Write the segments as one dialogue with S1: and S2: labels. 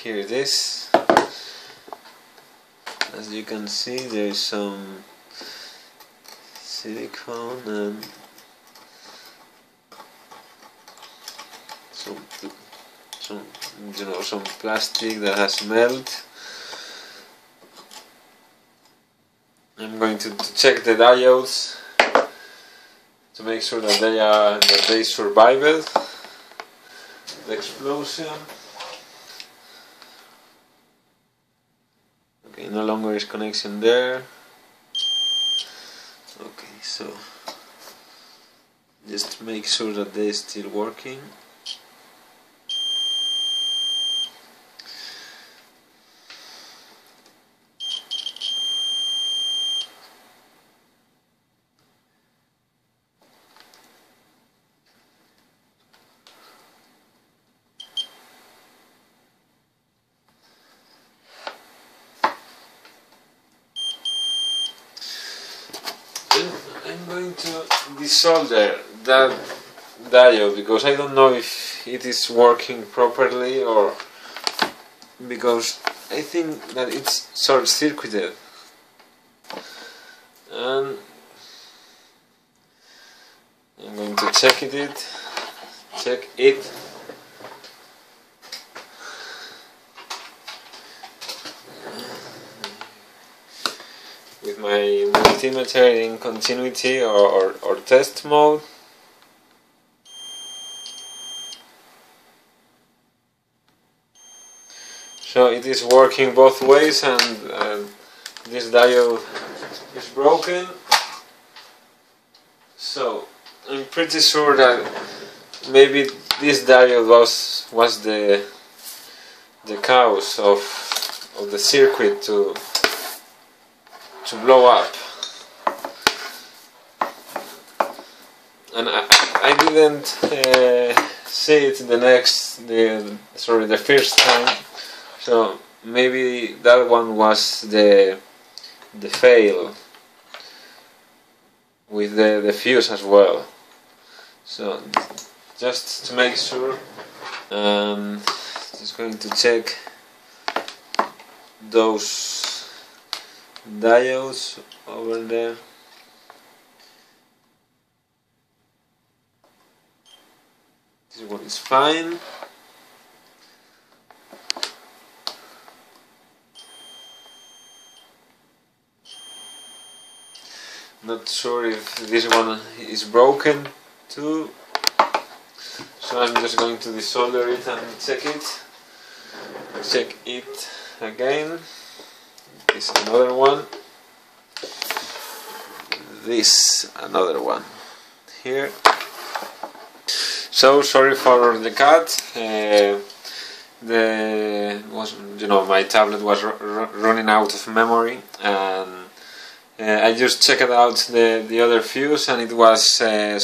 S1: here it is. As you can see, there is some silicone and some some plastic that has melt. I'm going to check the diodes to make sure that they survived the explosion. Okay, no longer is connection there. Okay, so just make sure that they're still working. I'm going to desolder that diode because I don't know if it is working properly, or because I think that it's short-circuited, and I'm going to check it. With my multimeter in continuity or test mode. So it is working both ways, and this diode is broken. So I'm pretty sure that maybe this diode was the cause of the circuit to blow up, and I didn't see it the first time, so maybe that one was the fail with the fuse as well. So just to make sure, just going to check those diodes over there. This one is fine. Not sure if this one is broken too, so I'm just going to desolder it and check it again. This another one. This another one here. So sorry for the cut. My tablet was running out of memory, and I just checked out the other fuse, and it was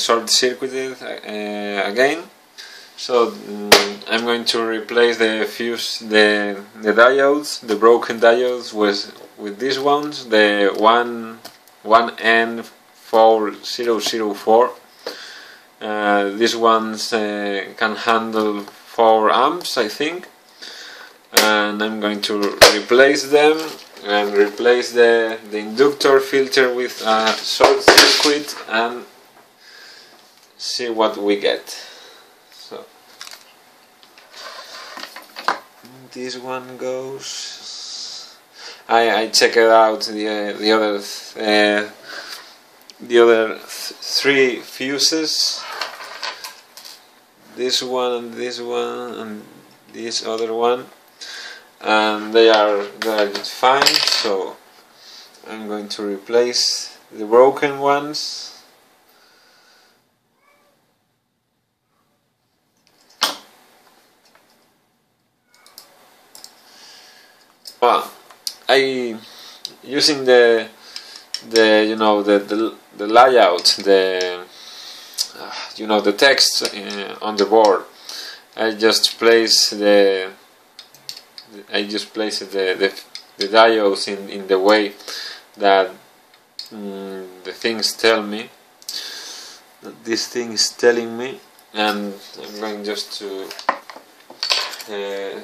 S1: short-circuited again. So I'm going to replace the fuse, the diodes, the broken diodes, with these ones, the 1N4004. These ones can handle 4 amps, I think, and I'm going to replace them and replace the inductor filter with a short circuit and see what we get. So this one goes. I checked out the other 3 fuses. This one and this one and this other one, and they are just fine. So I'm going to replace the broken ones. I using the layout, the text on the board. I just place the diodes in the way that the things tell me, that this thing is telling me, and I'm going just to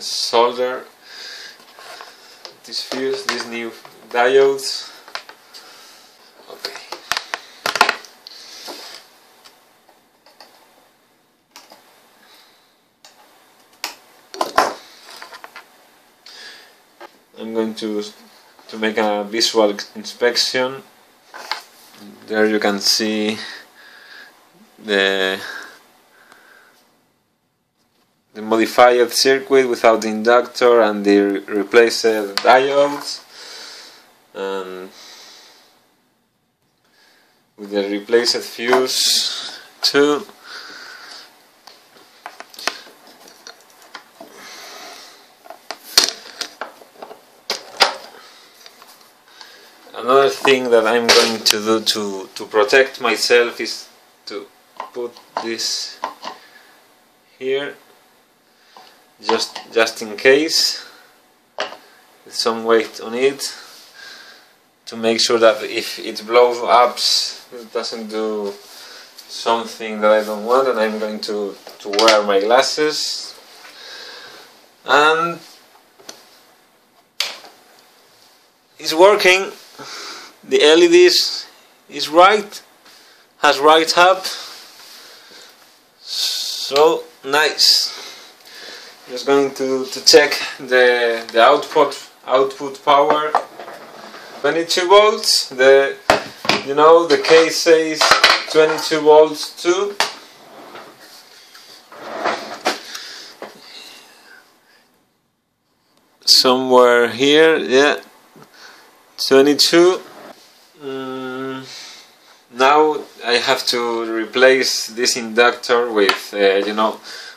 S1: solder this fuse, these new diodes. Okay. I'm going to make a visual inspection. There you can see the modified circuit without the inductor and the replaced diodes, and with the replaced fuse too. Another thing that I'm going to do to protect myself is to put this here, just in case, with some weight on it, to make sure that if it blows up, it doesn't do something that I don't want. And I'm going to wear my glasses, and it's working. The LEDs is right, has right up, so nice. Just going to check the output power. 22 volts. The case says 22 volts too. Somewhere here, yeah, 22. Now I have to replace this inductor with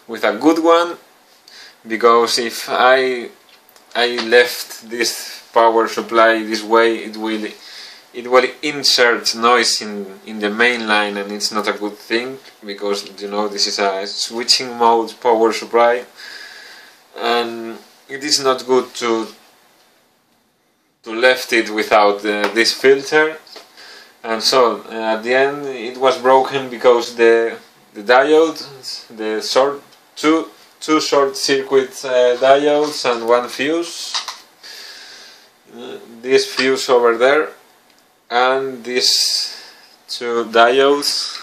S1: with a good one, because if I left this power supply this way, it will insert noise in the main line, and it's not a good thing, because this is a switching mode power supply, and it is not good to left it without this filter. And so at the end it was broken because the diode, the two short circuit diodes and one fuse, this fuse over there, and these two diodes,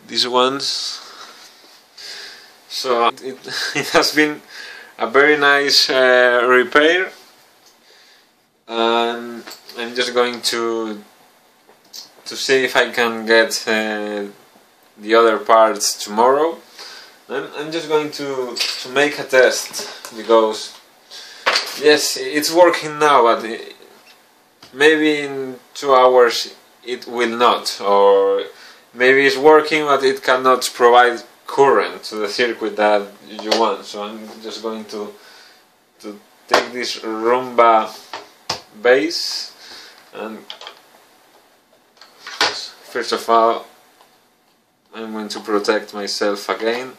S1: these ones. So it has been a very nice repair, and I'm just going to see if I can get the other parts tomorrow. I'm just going to make a test, because yes, it's working now, but maybe in 2 hours it will not, or maybe it's working but it cannot provide current to the circuit that you want. So I'm just going to take this Roomba base, and first of all I'm going to protect myself again.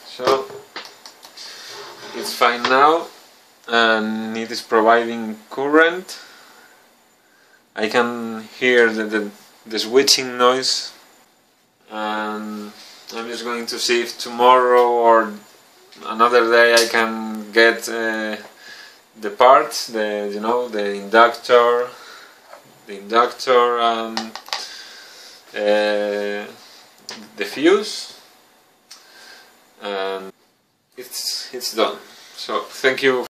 S1: So it's fine now, and it is providing current. I can hear the switching noise, and I'm just going to see if tomorrow or another day I can get the parts, the inductor and the fuse, and it's done. So thank you